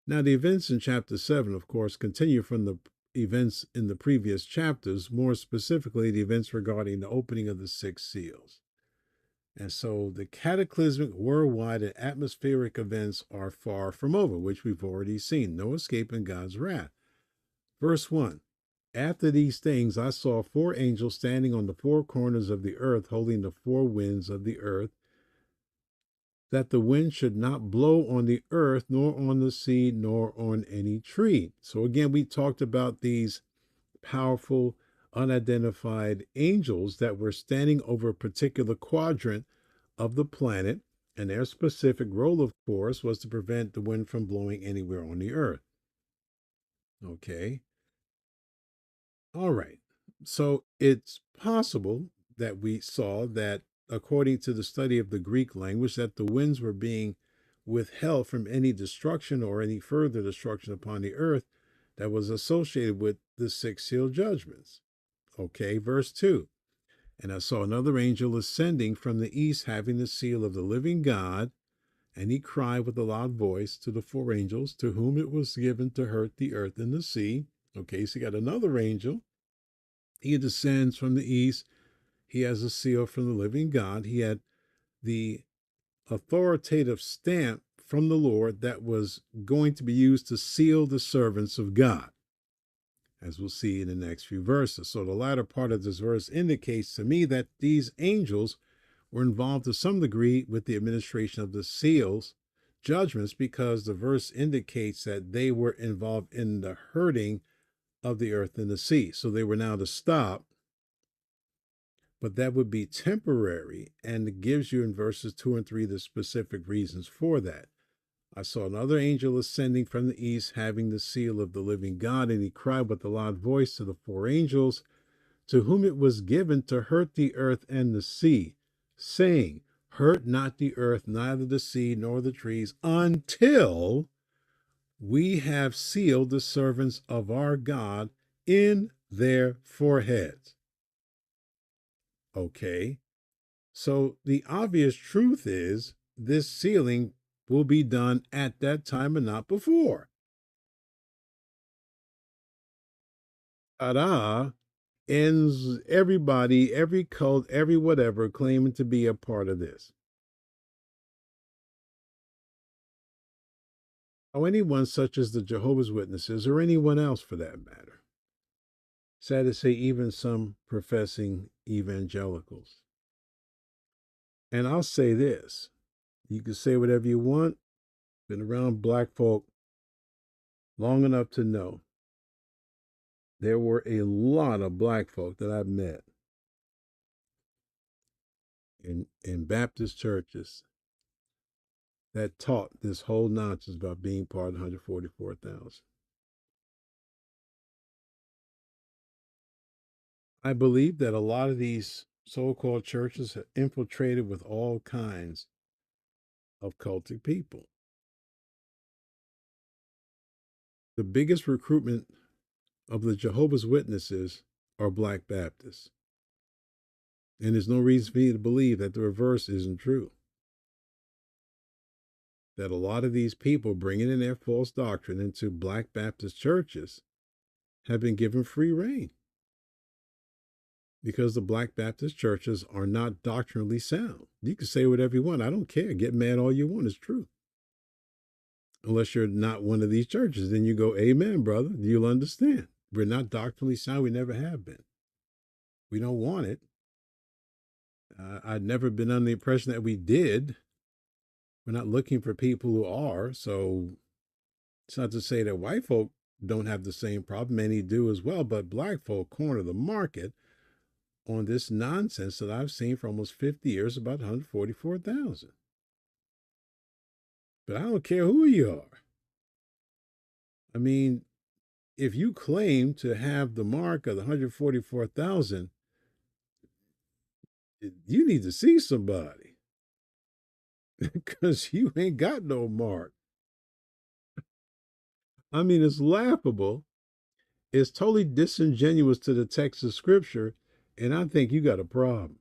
Speaker 1: Now, the events in chapter 7, of course, continue from the events in the previous chapters, more specifically, the events regarding the opening of the 6 seals. And so the cataclysmic, worldwide, and atmospheric events are far from over, which we've already seen. No escaping God's wrath. Verse 1. After these things, I saw 4 angels standing on the 4 corners of the earth, holding the 4 winds of the earth, that the wind should not blow on the earth, nor on the sea, nor on any tree. So again, we talked about these powerful, unidentified angels that were standing over a particular quadrant of the planet, And their specific role, of course, was to prevent the wind from blowing anywhere on the earth. Okay. All right. So it's possible that we saw that, according to the study of the Greek language, that the winds were being withheld from any destruction or any further destruction upon the earth that was associated with the six seal judgments. Okay, verse 2. And I saw another angel ascending from the east, having the seal of the living God. And he cried with a loud voice to the four angels to whom it was given to hurt the earth and the sea. Okay, so you got another angel. He descends from the east. He has a seal from the living God. He had the authoritative stamp from the Lord that was going to be used to seal the servants of God, as we'll see in the next few verses. So the latter part of this verse indicates to me that these angels were involved to some degree with the administration of the seals judgments, because the verse indicates that they were involved in the hurting of the earth and the sea. So they were now to stop, but that would be temporary, and it gives you in verses 2 and 3 the specific reasons for that. I saw another angel ascending from the east, having the seal of the living God, and he cried with a loud voice to the four angels to whom it was given to hurt the earth and the sea, saying, hurt not the earth, neither the sea, nor the trees, until we have sealed the servants of our God in their foreheads. Okay, so the obvious truth is this sealing will be done at that time and not before. Ta-da! Ends everybody, every cult, every whatever, claiming to be a part of this. Or anyone such as the Jehovah's Witnesses, or anyone else for that matter. Sad to say, even some professing evangelicals. And I'll say this, you can say whatever you want, been around black folk long enough to know there were a lot of black folk that I've met in Baptist churches that taught this whole nonsense about being part of 144,000. I believe that a lot of these so-called churches have infiltrated with all kinds of cultic people. The biggest recruitment of the Jehovah's Witnesses are black Baptists. And there's no reason for me to believe that the reverse isn't true. That a lot of these people bringing in their false doctrine into black Baptist churches have been given free rein, because the black Baptist churches are not doctrinally sound. You can say whatever you want. I don't care. Get mad all you want. It's true. Unless you're not one of these churches, then you go, amen, brother. You'll understand. We're not doctrinally sound. We never have been. We don't want it. I'd never been under the impression that we did. We're not looking for people who are. So it's not to say that white folk don't have the same problem. Many do as well. But black folk corner the market on this nonsense that I've seen for almost 50 years about 144,000. But I don't care who you are. I mean, if you claim to have the mark of the 144,000, you need to see somebody, because you ain't got no mark. I mean, it's laughable. It's totally disingenuous to the text of scripture. And I think you got a problem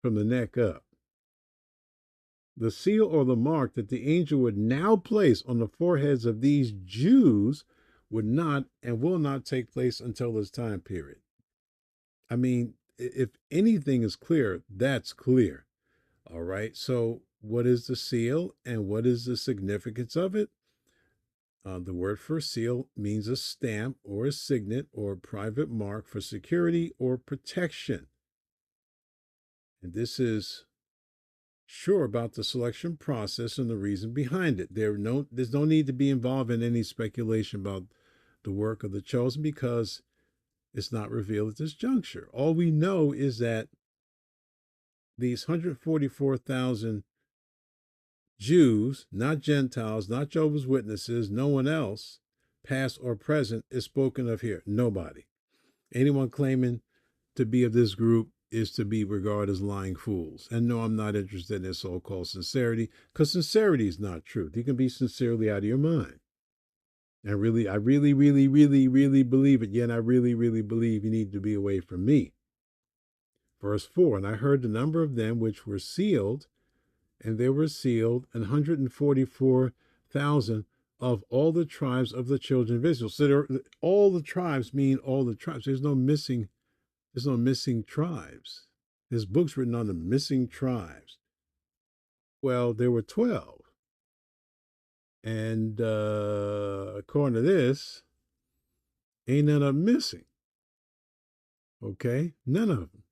Speaker 1: from the neck up. The seal or the mark that the angel would now place on the foreheads of these Jews would not and will not take place until this time period. I mean, if anything is clear, that's clear. All right. So, what is the seal and what is the significance of it? The word for seal means a stamp or a signet or a private mark for security or protection. And this is sure about the selection process and the reason behind it. There's no need to be involved in any speculation about the work of the chosen, because it's not revealed at this juncture. All we know is that these 144,000 Jews, not Gentiles, not Jehovah's Witnesses, no one else, past or present, is spoken of here. Nobody. Anyone claiming to be of this group is to be regarded as lying fools. And no, I'm not interested in their so-called sincerity, because sincerity is not truth. You can be sincerely out of your mind. And really, I really, really, really, really believe it. Yet I really, really believe you need to be away from me. Verse 4, and I heard the number of them which were sealed, and they were sealed 144,000 of all the tribes of the children of Israel. So all the tribes mean all the tribes. There's no missing tribes. There's books written on the missing tribes. Well, there were 12. And according to this, ain't none of them missing. Okay? None of them.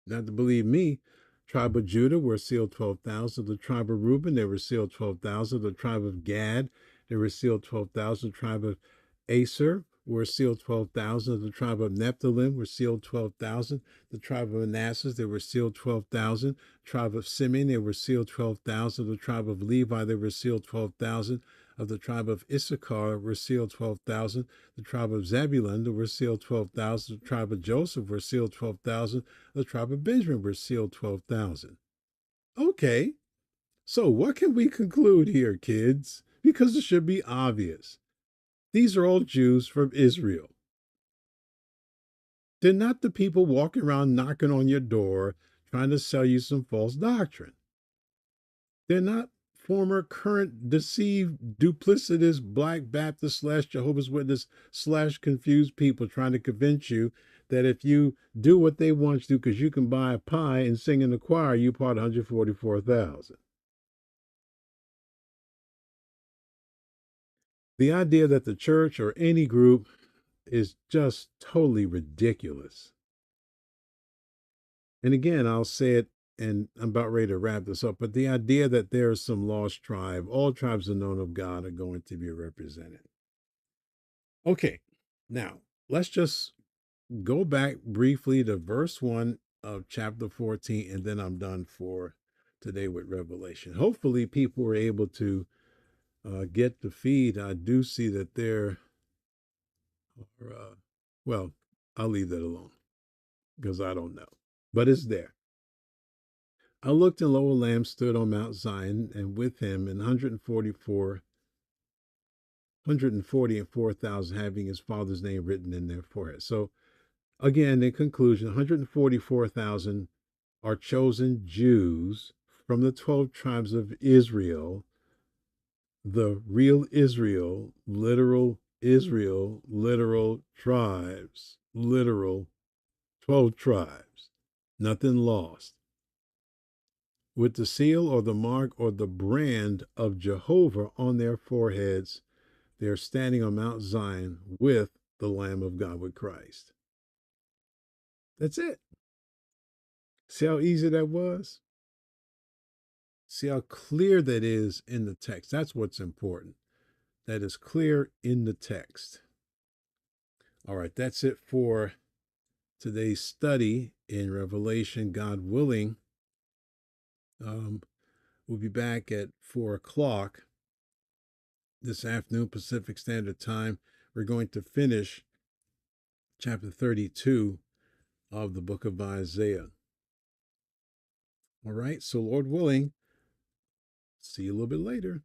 Speaker 1: Not to believe me. Tribe of Judah were sealed 12,000. The tribe of Reuben, they were sealed 12,000. The tribe of Gad, they were sealed 12,000. The tribe of Aser were sealed 12,000. The tribe of Nephthalim were sealed 12,000. The tribe of Manasseh, they were sealed 12,000. Tribe of Simeon, they were sealed 12,000. The tribe of Levi, they were sealed 12,000. Of the tribe of Issachar were sealed 12,000. The tribe of Zebulun were sealed 12,000. The tribe of Joseph were sealed 12,000. The tribe of Benjamin were sealed 12,000. Okay, so what can we conclude here, kids? Because it should be obvious. These are all Jews from Israel. They're not the people walking around knocking on your door trying to sell you some false doctrine. They're not former, current, deceived, duplicitous Black Baptist / Jehovah's Witness / confused people trying to convince you that if you do what they want you to, because you can buy a pie and sing in the choir, you part 144,000. The idea that the church or any group is just totally ridiculous. And again, I'll say it, and I'm about ready to wrap this up, but the idea that there is some lost tribe, all tribes are known of God, are going to be represented. Okay, now let's just go back briefly to verse 1 of chapter 14, and then I'm done for today with Revelation. Hopefully, people were able to get the feed. I do see that there are, well, I'll leave that alone because I don't know, but it's there. I looked, and lo, a lamb stood on Mount Zion, and with him 144,000 having his father's name written in their forehead. So again, in conclusion, 144,000 are chosen Jews from the 12 tribes of Israel, the real Israel, literal tribes, literal 12 tribes, nothing lost, with the seal or the mark or the brand of Jehovah on their foreheads. They're standing on Mount Zion with the Lamb of God, with Christ. That's it. See how easy that was? See how clear that is in the text. That's what's important. That is clear in the text. All right, that's it for today's study in Revelation. God willing, we'll be back at 4 o'clock this afternoon, Pacific Standard Time. We're going to finish chapter 32 of the book of Isaiah. All right, so Lord willing, see you a little bit later.